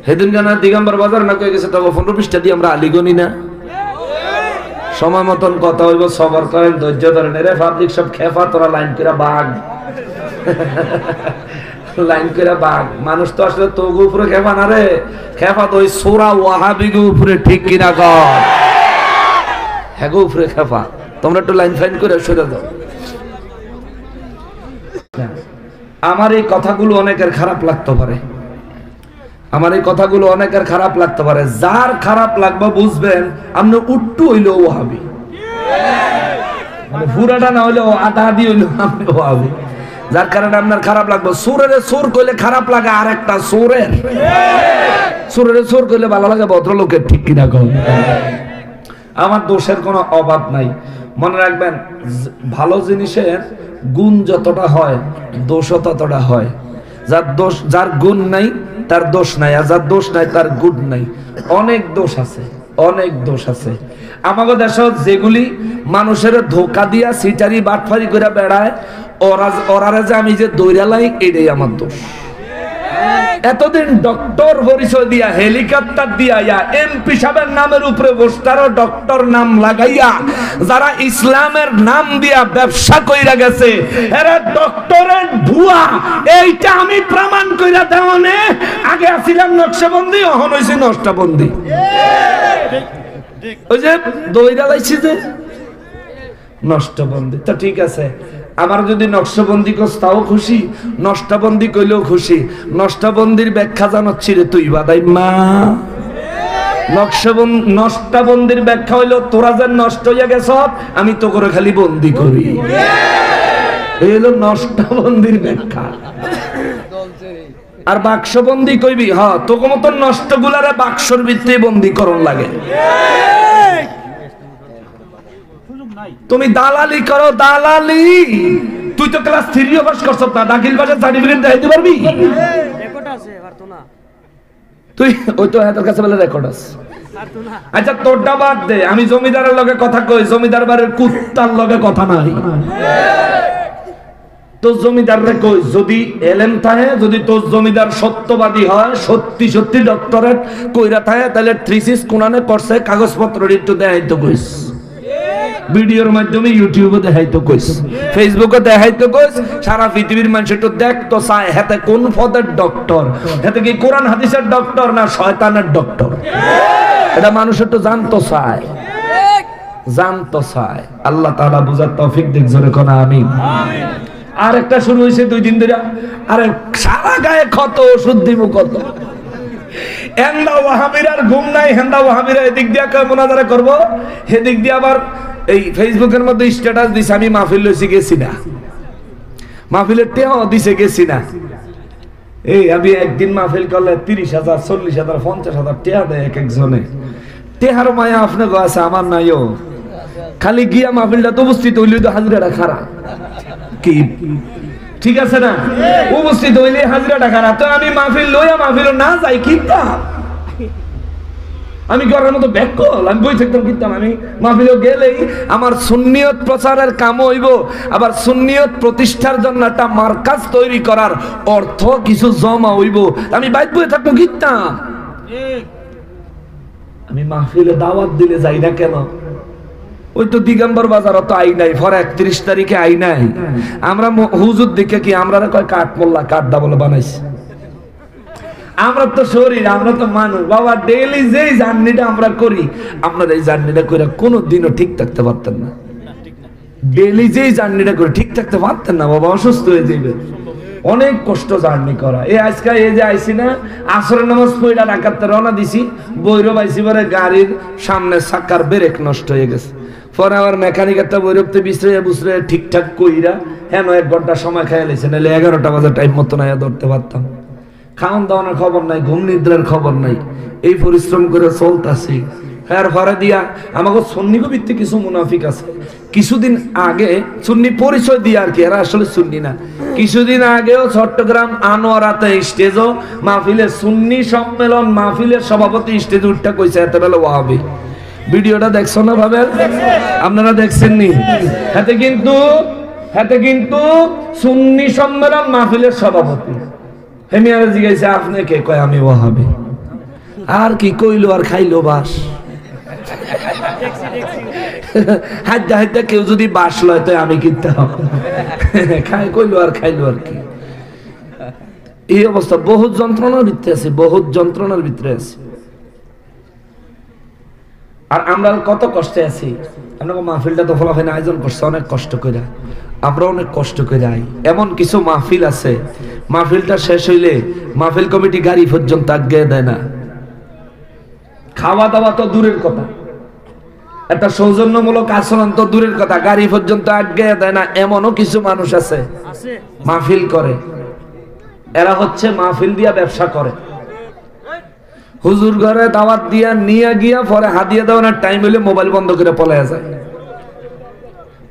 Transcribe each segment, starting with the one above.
সেদিন গানা দিগম্বর বাজার না কয়ে গেছে তবে 15-20টা দিয়ে আমরা আলিগনি না সময় মতন কথা হইব সবর করেন ধৈর্য ধরেন রে পাবলিক সব খেফা তোরা লাইন করে বাঘ লাইন করে বাঘ মানুষ তো আসলে তোগো উপরে খেফা না রে খেফা তো ওই সোরা ওয়াহাবিগো উপরে ঠিক কিনা কর হ্যাগো উপরে খেফা তোমরা একটু লাইন ফাইন করে সরে দাও আমার এই কথাগুলো অনেকের খারাপ লাগতে পারে আমার এই কথাগুলো অনেকের খারাপ লাগতে পারে যার খারাপ লাগবে বুঝবেন আপনি উট্টু হইলো ওয়াহাবি মানে পুরাটা না হইলো আধা আধি হইলো আপনি ওয়াহাবি যার কারণে আপনার খারাপ লাগবে সুরের সুর কইলে খারাপ লাগে আর একটা সুরের সুর কইলে ভালো লাগে ভদ্রলোকের ঠিক কিনা কম আমার দোষের কোনো অভাব নাই মনে রাখবেন ভালো জিনিসের গুণ যতটা হয় দোষও ততটা হয় যার গুণ নাই তার দোষ নাই আর যার দোষ নাই তার গুণ নাই অনেক দোষ আছে আমাদের দেশে যেগুলি মানুষের ধোকা দিয়া সিটারি বাটফারি করে বেড়ায় ওরারে যে আমি যে দৌড়ালাই এটাই আমার দোষ এতদিন ডক্টর পরিচয় দিয়া হেলিকপ্টার দিয়া এমপি সাহেবের নামের উপরে বসতারও ডক্টর নাম লাগাইয়া যারা ইসলামের নাম দিয়া ব্যবসা কইরা গেছে এরা ডক্টরের ভুয়া এইটা আমি প্রমাণ কইরা দেওয়ানে আগে আসিলাম নকশবন্দি এখন হইছে নষ্টাবন্দি ওই যে দইরা লাইছি যে নষ্টবন্দি তো ঠিক আছে আমার যদি নকশবন্দি কস তাও খুশি নষ্টাবন্দি কইলেও খুশি নষ্টাবন্দির ব্যাখ্যা জানাচ্ছি রে তুই বাদাই মা নষ্টাবন্দির ব্যাখ্যা হইলো তোরা যে নষ্ট হইয়া গেছ আমি তো করে খালি বন্দি করি এই হলো নষ্টাবন্দির ব্যাখ্যা আর বাক্সবন্দি কইবি হ্যাঁ তোকে মতন নষ্ট গুলারে বাক্সর ভিতরে বন্দি করন লাগে তুমি দালালি করো দালালি তুই তো ক্লাস 3 পাস করছ না দাখিল পাশের সার্টিফিকেট দেখাইতে পারবি রেকর্ড আছে পারতো না তুই ওই তো হাতের কাছে বলে রেকর্ড আছে পারতো না আচ্ছা তোরটা বাদ দে আমি জমিদারের লগে কথা কই জমিদার বাড়ির কুত্তার লগে কথা নাই তো জমিদাররে কই যদি এলেম থাকে যদি তোর জমিদার সত্যবাদী হয় সত্যি সত্যি ডক্টরেট কইরা থাকে তাহলে থ্রিসিস কোনানে করছে কাগজপত্র একটু দেখাইতো কইস ভিডিওর মাধ্যমে ইউটিউবে দেখাইতো কইস ফেসবুকে দেখাইতো কইস সারা পৃথিবীর মানুষ একটু দেখতো চায় হাতে কোন পদের ডক্টর হাতে কি কোরআন হাদিসের ডক্টর না শয়তানের ডক্টর এটা মানুষ একটু জানতো চায় আল্লাহ তাআলা বুঝার তৌফিক দিক জোরে কোন আমিন আর একটা শুরু হইছে 2 দিন ধরে আরে সারা গায়ে ক্ষত ওষুধ দিব কত হেন্দা ওয়াহাবিরার ঘুম নাই হেন্দা ওয়াহাবিরা এদিক দিয়া মুনাজারা করব এদিক দিয়া আবার এই ফেসবুকের মধ্যে স্ট্যাটাস দিছে আমি মাহফিল লইছি গেছি না মাহফিলের টেও দিছে গেছি না এই আমি একদিন মাহফিল করলে 30,000 40,000 50,000 টেয়া দেয় এক একজনে টেহার মায়া আপনি গো আছে আমার নাইও খালি গিয়া মাহফিলটা তো উপস্থিত হইলে তো হাজিরাটা খারাপ কি ঠিক আছে না উপস্থিত হইলে হাজিরাটা খারাপ তো আমি মাহফিল লইয়া মাহফিল না যাই কিতা আমি করার মতো ব্যাকল আমি বই থাকতাম কিতাম আমি মাহফিলে গেলেই আমার সুন্নিয়ত প্রচারের কাম হইব আবার সুন্নিয়ত প্রতিষ্ঠার জন্য একটা মার্কাজ তৈরি করার অর্থ কিছু জমা হইব আমি বাইক বই থাকবো কিতাম আমি মাহফিলে দাওয়াত দিলে যাই না কেন ওই তো দিগম্বর বাজার তো আই নাই ফর 31 তারিখে আই নাই আমরা হুজুর দেখে কি আমরা কয় কাঠ মোল্লা কাঠ দা বলে বানাইছি আমরা তো শরীর আমরা তো মানুষ বাবা ডেইলি যেই জার্নিটা আমরা করি আপনারা এই জার্নিটা করে কোনোদিনও ঠিক থাকতে পারতেন না ডেইলি যেই জার্নিটা করে ঠিক থাকতে পারতেন না বাবা অসুস্থ হয়ে যাবে অনেক কষ্ট জার্নি করা এই আজকে এই যে আইছি না আসরের নামাজ পড়া ঢাকাতে রওনা দিছি বৈরব আইছি পরে গাড়ির সামনে চাকার ব্রেক নষ্ট হয়ে গেছে পরে আবার মেকানিক একটা বৈরবতে বুঝরে ঠিকঠাক কইরা হ্যাঁ 1 ঘন্টা সময় খাইয়া লাইছে নাহলে 11টা বাজে টাইম মতো না ধরতে পারতাম খাওয়ান দাওয়ানোর খবর নাই ঘুম নিদ্রার খবর নাই এই পরিশ্রম করে চলতেছি এর পরে দিয়া আমাকে সুন্নি ভিত্তিক কিছু মুনাফিক আছে কিছুদিন আগে সুন্নি পরিচয় দিয়ে আর কি এরা আসলে সুন্নি না কিছুদিন আগেও চট্টগ্রাম আনোয়ারাতে স্টেজও মাহফিলের সুন্নি সম্মেলন মাহফিলের সভাপতি স্টেজে উঠটা কইছে এত বেলা ওয়াহাবি ভিডিওটা দেখছো না ভাবেন আপনারা দেখছেন নি হাতে কিন্তু সুন্নি সম্মেলন মাহফিলের সভাপতি হেমিয়ারে জিজ্ঞাসা আপনি কে কয় আমি ওয়াহাবি আর কি কইলো আর খাইলো বাস। হাইদা হাইদা কেউ যদি বাস লয় তো আমি কিনতাম, খাই কইলো আর খাইলো আর কি। এই অবস্থা, বহুত যন্ত্রণার ভিতরে আছে, বহুত যন্ত্রণার ভিতরে আছে। আর আমরা কত কষ্টে আছি। আপনাকে মাহফিলটা তো ফলাফল আয়োজন করছে অনেক কষ্ট করে, আমরা অনেক কষ্ট করে আই। এমন কিছু মাহফিল আছে, মাহফিলটা শেষ হইলে মাহফিল কমিটি গাড়ি পর্যন্ত আজ্ঞা দেয় না, খাওয়া দাওয়া তো দূরের কথা, একটা সৌজন্যমূলক আচরণ তো দূরের কথা, গাড়ি পর্যন্ত আজ্ঞা দেয় না। এমনও কিছু মানুষ আছে মাহফিল করে, এরা হচ্ছে মাহফিল দিয়া ব্যবসা করে। হুজুর ঘরে দাওয়াত দিয়া নিয়ে গিয়া পরে হাদিয়া দেওয়ার টাইম হইলে মোবাইল বন্ধ করে পলায়া যায়।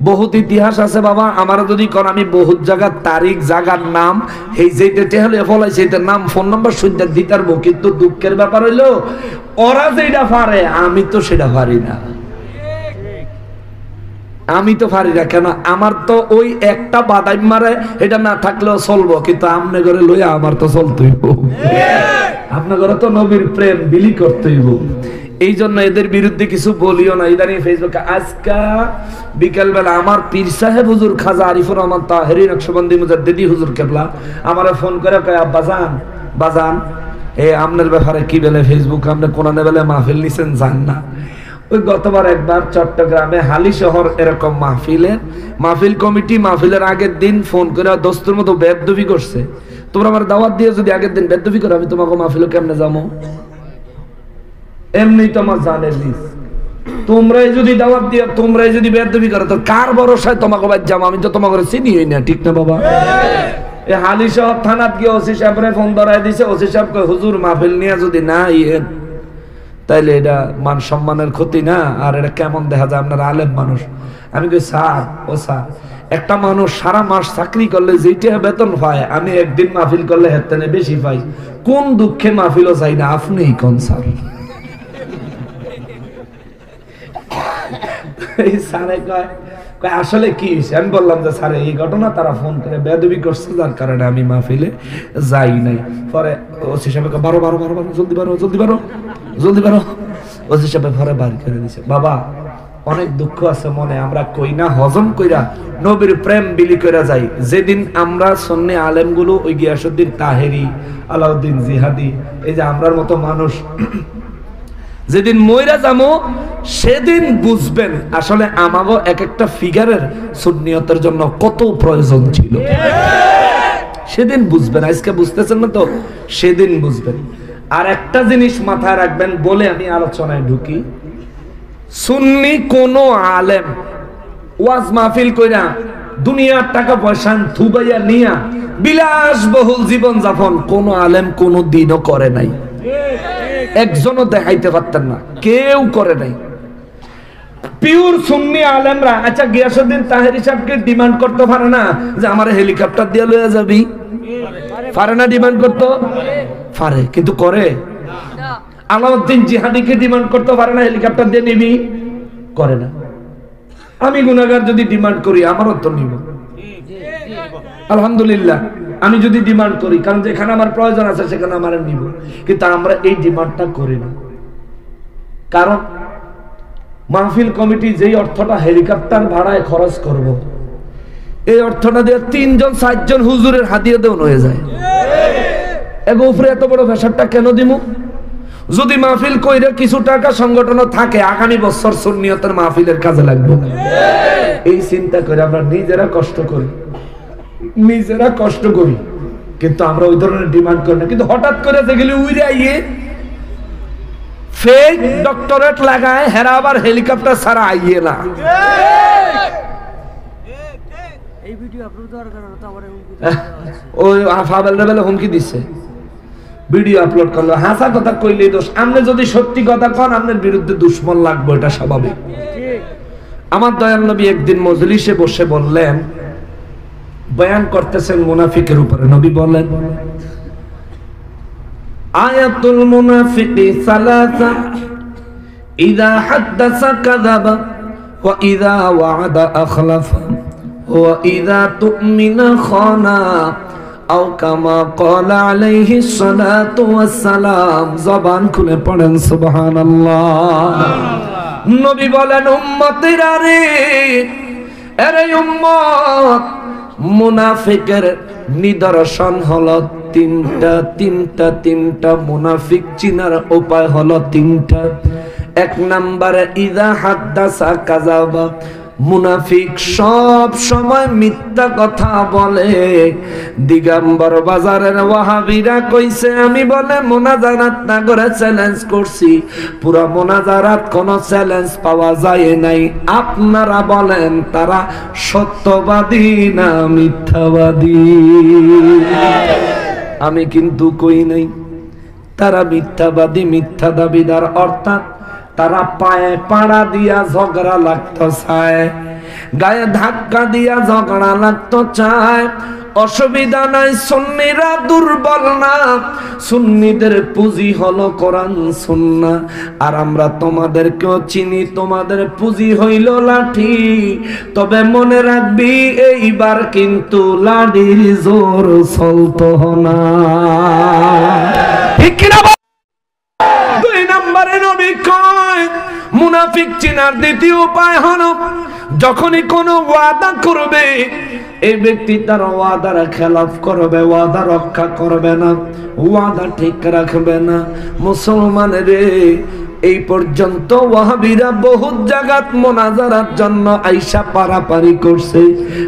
বহুত ইতিহাস আছে বাবা, আমার যদি কোন আমি বহুত জায়গার তারিখ, জায়গার নাম, এই যেটা হলে ফলাই সেইটার নাম ফোন নাম্বার সুবিধা দিতে পারবো, কিন্তু দুঃখের ব্যাপার হইলো ওরা যেটা পারে আমি তো সেটা পারি না। আমি তো পারি না কেন, আমার তো ওই একটা বাদাই মারে, এটা না থাকলেও চলবো, কিন্তু আমনে ঘরে লইয়া আমার তো চলতেই আপনার ঘরে তো নবীর প্রেম বিলি করতেই। এই জন্য এদের বিরুদ্ধে কিছু বলিও না। ইদানিং ফেসবুকে আজকা বিকেল বেলা আমার পীর সাহেব হুজুর খাজা আরিফুর রহমান তাহেরি নকশবন্দি মুজাদ্দিদি হুজুর কেবলা আমারে ফোন করে কয়, আব্বা জান বাজান আপনার ব্যাপারে কি বলে ফেসবুক, আপনি কোরআনে বেলে মাহফিল নিছেন জান না। ওই গতবার একবার চট্টগ্রামে হালি শহর এরকম মাহফিল কমিটি মাহফিলের আগের দিন ফোন করে দোস্তের মতো বেদবি করছে, তোমরা আমার দাওয়াত দিয়ে যদি আগের দিন বেদবি করো আমি তোমাকে মাহফিলে কেমনে যাবো? এমনি তোমার জানের লিস, তোমরাই যদি দাওয়াত দিয়ে তোমরাই যদি বেদবি করো তো কার ভরসায় তোমাকে বাদ যাবো? আমি তো তোমাকে চিনি হই না, ঠিক না বাবা? এই হালি শহর থানাত গিয়ে ওসি সাহেবরে ফোন ধরাই দিছে। ওসি সাহেব কয়, হুজুর মাহফিল নিয়ে যদি না ইয়েন তাইলে এটা মান সম্মানের ক্ষতি না, আর এটা কেমন দেখা যায়, আপনার আলেম মানুষ। আমি কই স্যার, ও স্যার, একটা মানুষ সারা মাস চাকরি করলে যেটা বেতন পায় আমি একদিন মাহফিল করলে হেতেনে বেশি পাই, কোন দুঃখে মাহফিলও চাই না, আপনিই কোন স্যার? এই স্যারে কয় আসলে কি হয়েছে? আমি বললাম যে স্যার এই ঘটনা, তারা ফোন করে বেদবি করছে যার কারণে আমি মাহফিলে যাই নাই। পরে ওসি সাহেব বারো বারো বারো বারো জলদি বারো জলদি বারো জলদি বারো, ওসি সাহেব ঘরে বার করে দিছে। বাবা অনেক দুঃখ আছে মনে, আমরা কই না হজম কইরা নবীর প্রেম বিলি করে যাই। যেদিন আমরা সুন্নি আলেমগুলো ওই গিয়াসউদ্দিন তাহেরি, আলাউদ্দিন জিহাদি, এই যে আমরার মতো মানুষ যেদিন মইরা যাবো সেদিন বুঝবেন আসলে আমাগো এক একটা ফিগারের সুন্নিয়তের জন্য কত প্রয়োজন ছিল। সেদিন বুঝবেন, আজকে বুঝতেছেন না তো, সেদিন বুঝবেন। আর একটা জিনিস মাথায় রাখবেন বলে আমি আলোচনায় ঢুকি, সুন্নি কোন আলেম ওয়াজ মাহফিল কইরা দুনিয়ার টাকা পয়সা থুবাইয়া নিয়া বিলাসবহুল জীবন যাপন কোন আলেম কোন দিনও করে নাই, একজনও দেখাইতে পারতেন না, কেউ করে নাই। পিওর সুন্নি আলেমরা, আচ্ছা গিয়াসউদ্দিন তাহেরি সাহেবকে ডিমান্ড করতে পারে না যে আমার হেলিকপ্টার দিয়ে লয়ে যাবি? পারে না ডিমান্ড করতে? পারে, কিন্তু করে। আলাউদ্দিন জিহাদিকে ডিমান্ড করতে পারে না হেলিকপ্টার দিয়ে নিবি? করে না। আমি গুনাহগার যদি ডিমান্ড করি আমারও তো নিব, আলহামদুলিল্লাহ। আমি যদি ডিমান্ড করি, কারণ যেখানে আমার প্রয়োজন আছে সেখানে আমার নিব, কিন্তু আমরা এই ডিমান্ডটা করি না। কারণ মাহফিল কমিটি যেই অর্থটা হেলিকপ্টার ভাড়ায় খরচ করব, এই অর্থটা দিয়ে 3 জন 4 জন হুজুরের হাদিয়া দেওয়া হয়ে যায়। এগো উপরে এত বড় প্রেসারটা কেন দিমু? যদি মাহফিল কইরে কিছু টাকা সংগঠন থাকে, আগামী বছর সুন্নিয়তের মাহফিলের কাজে লাগবে, এই চিন্তা করে আমরা নিজেরা কষ্ট করি, কিন্তু আমরা ওই ধরনের ডিমান্ড করি না। কিন্তু হঠাৎ করে যেগুলি উইরে আইয়ে ফেক ডক্টরেট লাগায়, হেরা আবার হেলিকপ্টার ছাড়া আইয়ে না। এই ভিডিও আপলোড করার কারণে তো আমারে ওই আফাবেল লেভেলে হুমকি দিচ্ছে, ভিডিও আপলোড করলো। হাসা কথা কইলেই দোষ, আপনি যদি সত্যি কথা কন আপনার বিরুদ্ধে দুশ্মন লাগবে, এটা স্বাভাবিক। আমার দয়াল নবী একদিন মজলিসে বসে বললেন, বয়ান করতেছেন মুনাফিকের উপরে, নবী বলেন আয়াতুল মুনাফিকি সালাসা ইযা হাদাসা কাযাবা ওয়া ইযা ওয়া'আদা আখলাফা ওয়া ইযা তু'মিনা খানা আও কামা ক্বালা আলাইহিস সালাতু ওয়াস সালাম। জবান খুলে পড়েন সুবহানাল্লাহ। নবী বলেন, উম্মতেরা রে, আরে উম্মত, মুনাফিকের নিদর্শন হলো তিনটা মুনাফিক চিনার উপায় হলো তিনটা। এক নম্বরে ইযা হাদ্দাসা কাযাবা, মুনাফিক সব সময় মিথ্যা কথা বলে। দিগম্বর বাজারের ওয়াহাবিরা কইছে, আমি বলে মোনাজারাত না করে চ্যালেঞ্জ করছি, পুরা মোনাজারাত কোনো চ্যালেঞ্জ পাওয়া যায় নাই। আপনারা বলেন তারা সত্যবাদী না মিথ্যাবাদী? আমি কিন্তু কই নাই তারা মিথ্যাবাদী, মিথ্যা দাবিদার। অর্থাৎ তারা পায়ে পাড়া দিয়া ঝগড়া লাগতো চায়, গায়ে ধাক্কা দিয়া ঝগড়া লাগতো চায়। অসুবিধা নাই, সুন্নিরা দুর্বল না, সুন্নিদের পুঁজি হলো কোরআন সুন্নাহ। আর আমরা তোমাদেরকেও চিনি, তোমাদের পুঁজি হইল লাঠি। তবে মনে রাখবি, এইবার কিন্তু লাঠির জোর চলতো না, ঠিক কিনা? দুই নম্বরে নবী কয়, মুনাফিক চিনার দ্বিতীয় উপায় হলো, যখনই কোনো ওয়াদা করবে, এই ব্যক্তি তার ওয়াদার খেলাফ করবে, ওয়াদা রক্ষা করবে না, ওয়াদা ঠিক রাখবে না। মুসলমান রে, এই পর্যন্ত ওয়াহাবিরা বহুত জায়গাত মোনাজারার জন্য আইসা পারাপারি করছে,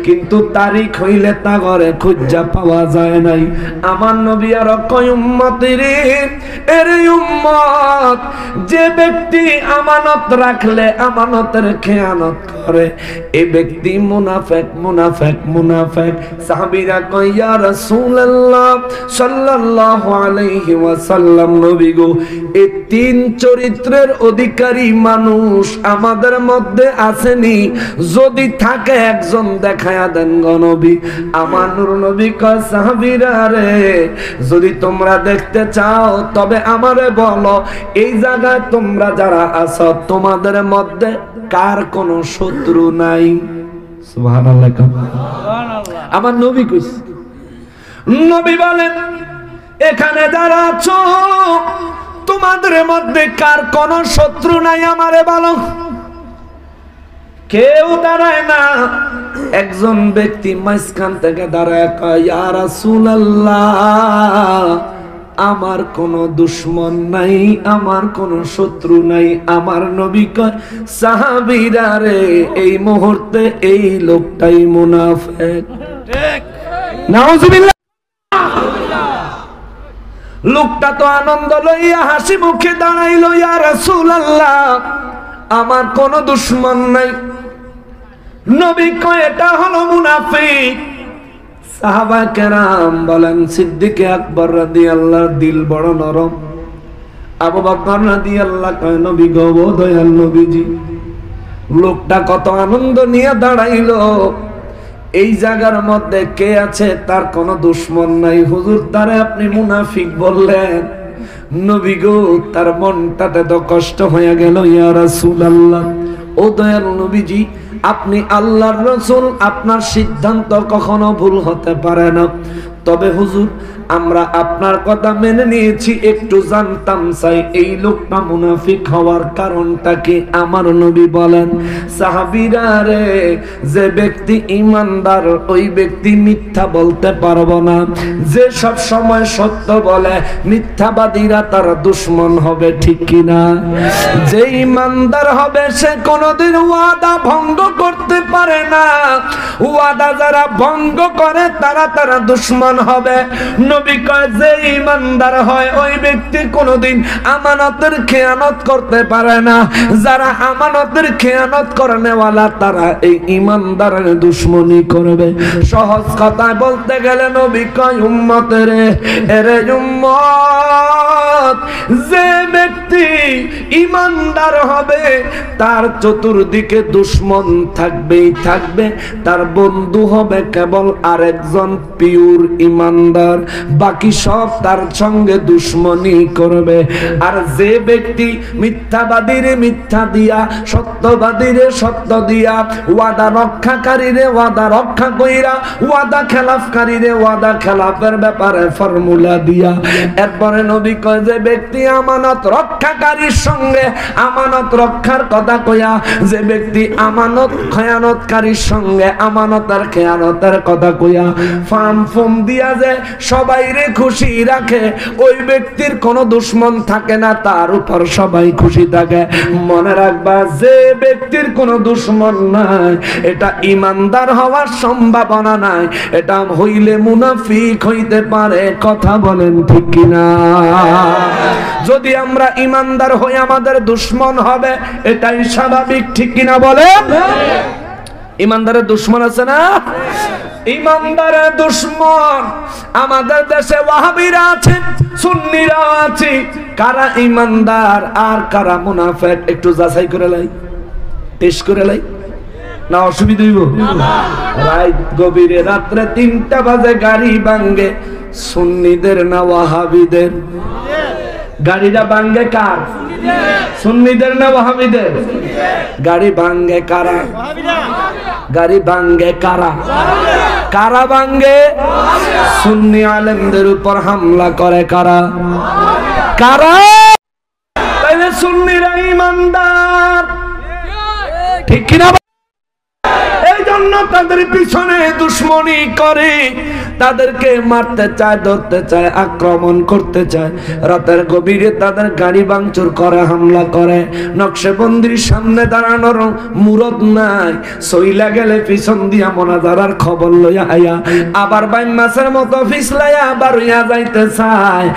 কিন্তু তারিখ হইলে তা ঘরে খুঁজা পাওয়া যায় নাই। আমার নবী আর কয়, উম্মতেরে, এরে উম্মত, যে ব্যক্তি আমানত রাখলে আমানতের খেয়ানত করে, এই ব্যক্তি মুনাফিক, মুনাফিক, মুনাফিক। সাহাবীরা কয়, ইয়া রাসূলুল্লাহ সাল্লাল্লাহু আলাইহি ওয়াসাল্লাম, নবী গো, এই তিন চরিত্রের অধিকারী মানুষ আমাদের মধ্যে আসেনি? যদি থাকে একজন দেখায়া দেন গো নবী। আমার নূর নবী কয়, সাহাবীরা রে, যদি তোমরা দেখতে চাও তবে আমারে বলো, এই জায়গায় তোমরা যারা আছো, তোমাদের মধ্যে কার কোনো শত্রু নাই? সুবহানাল্লাহ। আমার নবী কইছে, নবী বলেন, এখানে যারা আছো তোমাদের মধ্যে কার কোনো শত্রু নাই আমারে বলো। কেউ দাঁড়ায় না। একজন ব্যক্তি মাঝখান থেকে দাঁড়ায় কয়, ইয়া রাসূলুল্লাহ, আমার কোনো দুশমন নাই, আমার কোনো শত্রু নাই। আমার নবী কয়, সাহাবীরা রে, এই মুহূর্তে এই লোকটাই মুনাফিক। ঠিক, নাউজুবিল্লাহ। লোকটা তো আনন্দ লইয়া হাসি মুখে দাঁড়াইল, ইয়া রাসূলুল্লাহ, আমার কোনো দুশমন নাই। নবী কয়, এটা হলো মুনাফিক। সাহাবা কেরাম বলেন, সিদ্দিকে আকবর রাদিয়াল্লাহু দিল বড় নরম। আবু বকর রাদিয়াল্লাহু কয়, নবী গো, দয়াল নবীজি, লোকটা কত আনন্দ নিয়ে দাঁড়াইলো। এই জায়গার মধ্যে কে আছে তার কোনো দুশমন নাই, হুজুর তারে আপনি মুনাফিক বললেন। নবী গো, তার মনটাতে তো কষ্ট হয়ে গেল। ইয়া রাসূলুল্লাহ, ও দয়াল নবীজি, আপনি আল্লাহর রাসূল, আপনার সিদ্ধান্ত কখনো ভুল হতে পারে না। তবে হুজুর, আমরা আপনার কথা মেনে নিয়েছি, একটু জানতাম চাই এই লোকটা মুনাফিক হওয়ার কারণটা কি? আমার নবী বলেন, সাহাবীরা রে, যে ব্যক্তি ঈমানদার ওই ব্যক্তি মিথ্যা বলতে পারবো না। যে সব সময় সত্য বলে, মিথ্যাবাদীরা তার দুশমন হবে, ঠিক কিনা? যে ঈমানদার হবে সে কোনোদিন ওয়াদা ভঙ্গ করতে পারে না। ওয়াদা যারা ভঙ্গ করে তারা দুশমন হবে। নবী কয়, যে ঈমানদার হয় ওই ব্যক্তি কোনোদিন আমানতের খেয়ানত করতে পারে না। যারা আমানতের খেয়ানত করেনেওয়ালা তারা এই ঈমানদারের দুশমনি করবে। সহজ কথায় বলতে গেলে নবী কয়, উম্মতেরে, এরে উম্মত, যে ব্যক্তি ব্যক্তি ইমানদার হবে তার চতুর্দিকে দুশমন থাকবেই থাকবে, তার বন্ধু হবে কেবল আরেকজন পিওর ইমানদার, বাকি সব তার সঙ্গে দুশমনি করবে। আর যে ব্যক্তি মিথ্যাবাদীরে মিথ্যা দিয়া, সত্যবাদীরে সত্য দিয়া, ওয়াদা রক্ষাকারীরে ওয়াদা রক্ষা কইরা, ওয়াদা খেলাফকারীরে ওয়াদা খেলাফের ব্যাপারে ফর্মুলা দিয়া, এরপরে নবী কয় যে ব্যক্তি আমানত রক্ষাকারীর সঙ্গে আমানত রক্ষার কথা কইয়া, যে ব্যক্তি আমানত খেয়ানতকারীর সঙ্গে আমানতের খেয়ানতের কথা কইয়া ফাম ফুম দিয়া যে সবাইরে খুশি রাখে, ওই ব্যক্তির কোনো দুশমন থাকে না, তার উপর সবাই খুশি থাকে। মনে রাখবা, যে ব্যক্তির কোনো দুশমন নাই এটা ইমানদার হওয়ার সম্ভাবনা নাই, এটা হইলে মুনাফিক হইতে পারে। কথা বলেন ঠিক কিনা? যদি আমরা ইমানদার হই আমাদের দুশমন হবে, এটাই স্বাভাবিক, ঠিক কিনা বলেন? ইমানদারের দুশমন আছে না? ইমানদারের দুশমন আমাদের দেশে ওয়াহাবিরা আছে, সুন্নিরা আছে। কারা ইমানদার আর কারা মুনাফিক একটু যাচাই করে লাই, টেস্ট করে লাই, না অসুবিধা হইব? রাত গভীরে রাত্রে 3টা বাজে গাড়ি ভাঙ্গে, সুন্নিদের না ওয়াহাবিদের? গাড়িটা ভাঙ্গে কার? সুন্নিদের না ওয়াহাবিদের? গাড়ি ভাঙ্গে কারা? গাড়ি ভাঙ্গে কারা? কারা ভাঙ্গে? সুন্নি আলেমদের উপর হামলা করে কারা? কারা? তাইলে সুন্নিরা ইমানদার, ঠিক কিনা? এই জন্য তাদের পিছনে দুশমনি করে, তাদেরকে মারতে চায়, ধরতে চায়, আক্রমণ করতে চায়। রাতের গভীরে তাদের গাড়ি ভাঙচুর করে, হামলা করে। নকশেবন্দির সামনে দাঁড়ানোর মুরদ নাই, সইলা গেলে পিছন দিয়া মোনাজারার খবর লইয়া আয়া আবার বাইন মাছের মতো ফিসলাইয়া আবার হইয়া যাইতে চায়।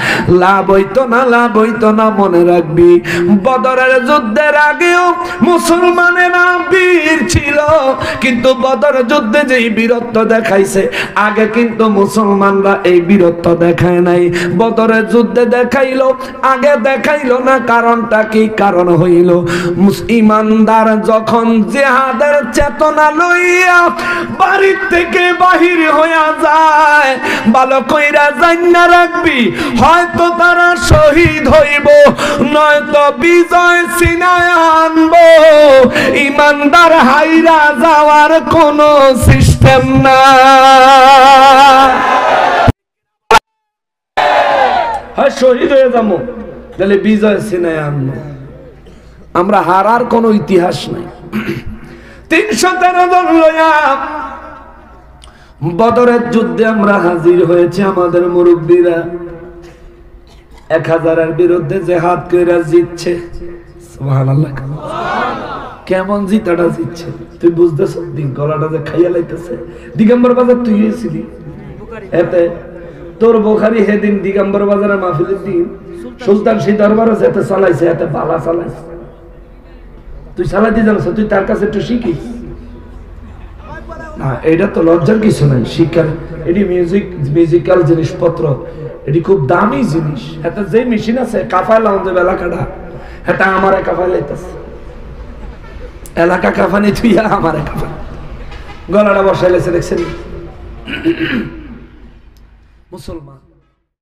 লাভ হইতো না, লাভ হইতো না। মনে রাখবি, বদরের যুদ্ধের আগেও মুসলমানেরা বীর ছিল, কিন্তু বদর যুদ্ধে যেই বীরত্ব দেখাইছে, আগে কিন্তু মুসলমানরা এই বীরত্ব দেখায় নাই। বদরের যুদ্ধে দেখাইলো, আগে দেখাইলো না। কারণটা কি? কারণ হইল ইমানদার যখন জিহাদের চেতনা লইয়া বাড়ির থেকে বাহির হইয়া যায়, ভালো কইরা জান্না রাখবি, হয়তো তারা শহীদ হইব, নয়তো বিজয় ছিনায় আনবো। ইমানদার হাইরা যাওয়ার কোনো সিস্টেম না। হয় শহীদ হয়ে যাবো, তাহলে বিজয় ছিনায় আনবো। আমরা হারার কোনো ইতিহাস নাই। 313 জন লইয়া বদরের যুদ্ধে আমরা হাজির হয়েছি। আমাদের মুরব্বীরা 1000-এর বিরুদ্ধে জিহাদ কইরা জিতছে। সুবহানাল্লাহ। কেমন জিতাটা জিতছে তুই বুঝতেছ? গলাটা যে খাইয়া লাইতেছে। দিগম্বর বাজার তুই এসেছিলি, এতে তোর বুখারী হেদিন দিগম্বর বাজারের মাহফিলের দিন সুলতান সেই দরবারে যেতে চালাইছে, এতে বালা চালাইছে। তুই চালাইতে জানছ, তুই তার কাছে একটু শিখিস না। এটা তো লজ্জার কিছু নাই, শিক্ষার। এটি মিউজিক্যাল জিনিসপত্র, এটি খুব দামি জিনিস। এটা যে মেশিন আছে কাফায় লাউন্ডে এলাকাটা, এটা আমার কাফায় লাইতেছে। এলাকা কাফানি তুই আমার কাফানি, গলাটা বসাইলেছে। দেখছেন মুসলমান